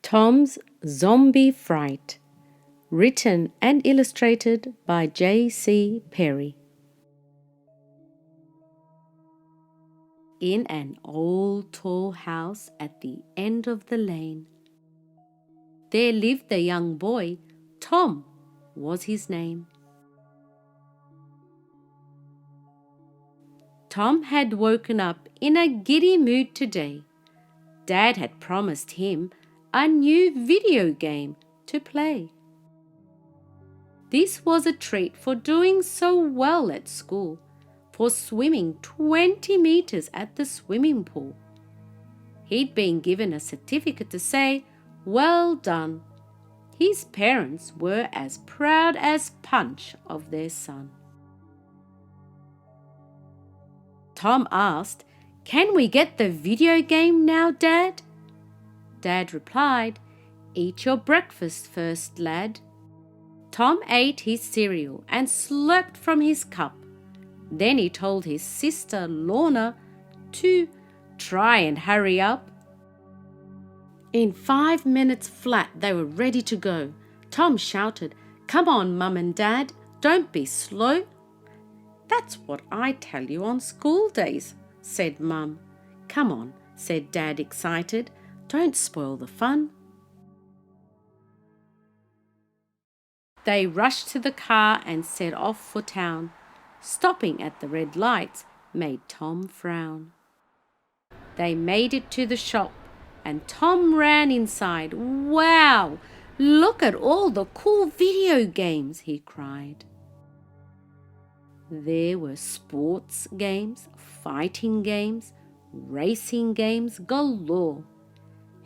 Tom's Zombie Fright, written and illustrated by J.C.Perry. In an old tall house at the end of the lane, there lived a young boy. Tom was his name. Tom had woken up in a giddy mood today. Dad had promised him a new video game to play. This was a treat for doing so well at school, for swimming 20 meters at the swimming pool. He'd been given a certificate to say, "Well done." His parents were as proud as punch of their son. Tom asked, "Can we get the video game now, Dad?" Dad replied, "Eat your breakfast first, lad." Tom ate his cereal and slurped from his cup. Then he told his sister Lorna to try and hurry up. In 5 minutes flat they were ready to go. Tom shouted, "Come on, Mum and Dad, don't be slow." "That's what I tell you on school days," said Mum. "Come on," said Dad, excited. "Don't spoil the fun." They rushed to the car and set off for town. Stopping at the red lights made Tom frown. They made it to the shop and Tom ran inside. "Wow! Look at all the cool video games!" he cried. There were sports games, fighting games, racing games galore.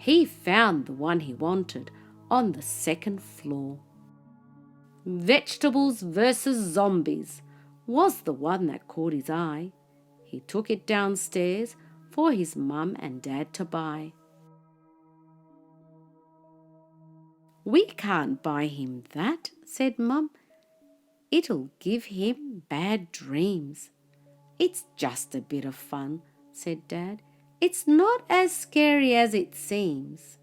He found the one he wanted on the second floor. Vegetables versus Zombies was the one that caught his eye. He took it downstairs for his mum and dad to buy. "We can't buy him that," said Mum. "It'll give him bad dreams." "It's just a bit of fun," said Dad. "It's not as scary as it seems."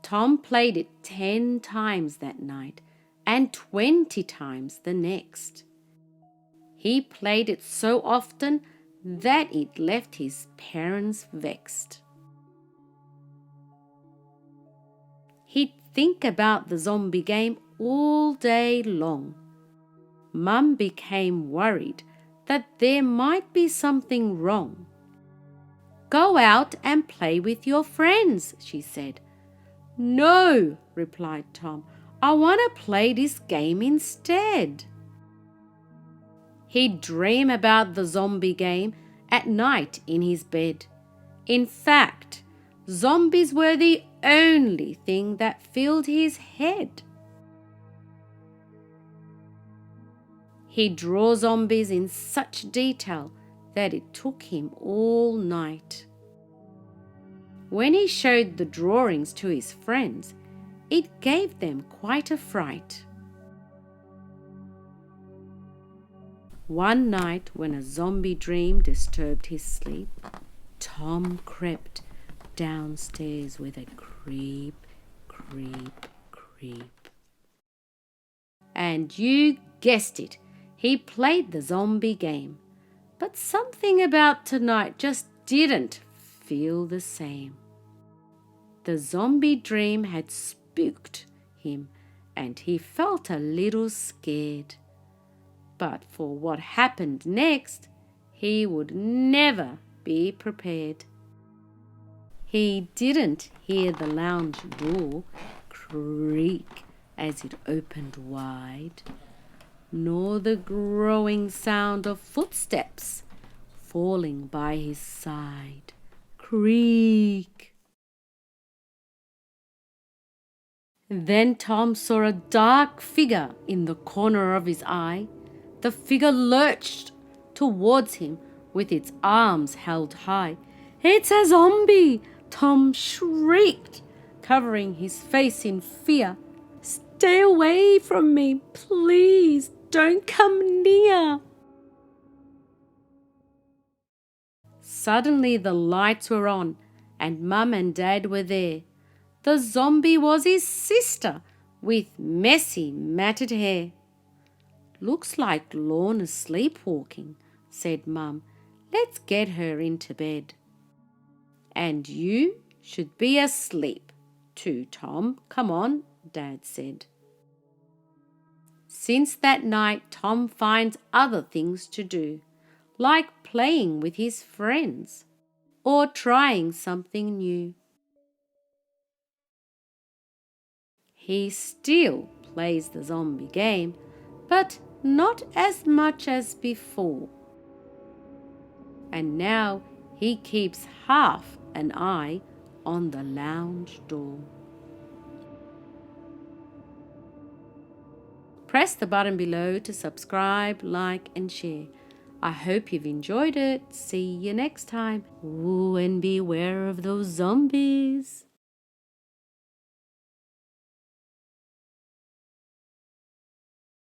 Tom played it 10 times that night and 20 times the next. He played it so often that it left his parents vexed. He'd think about the zombie game all day long. Mum became worried that there might be something wrong. "Go out and play with your friends," she said. "No," replied Tom. "I want to play this game instead." He'd dream about the zombie game at night in his bed. In fact, zombies were the only thing that filled his head. He'd draw zombies in such detail that it took him all night. When he showed the drawings to his friends, it gave them quite a fright. One night, when a zombie dream disturbed his sleep, Tom crept downstairs with a creep, creep, creep. And you guessed it, he played the zombie game. But something about tonight just didn't feel the same. The zombie dream had spooked him and he felt a little scared. But for what happened next, he would never be prepared. He didn't hear the lounge door creak as it opened wide, nor the growing sound of footsteps falling by his side. Creak. Then Tom saw a dark figure in the corner of his eye. The figure lurched towards him with its arms held high. "It's a zombie!" Tom shrieked, covering his face in fear. "Stay away from me, please! Don't come near!" Suddenly the lights were on and Mum and Dad were there. The zombie was his sister with messy, matted hair. "Looks like Lorna's sleepwalking," said Mum. "Let's get her into bed." "And you should be asleep too, Tom. Come on," Dad said. Since that night, Tom finds other things to do, like playing with his friends or trying something new. He still plays the zombie game, but not as much as before. And now he keeps half an eye on the lounge door. Press the button below to subscribe, like and share. I hope you've enjoyed it. See you next time. Ooh, and beware of those zombies.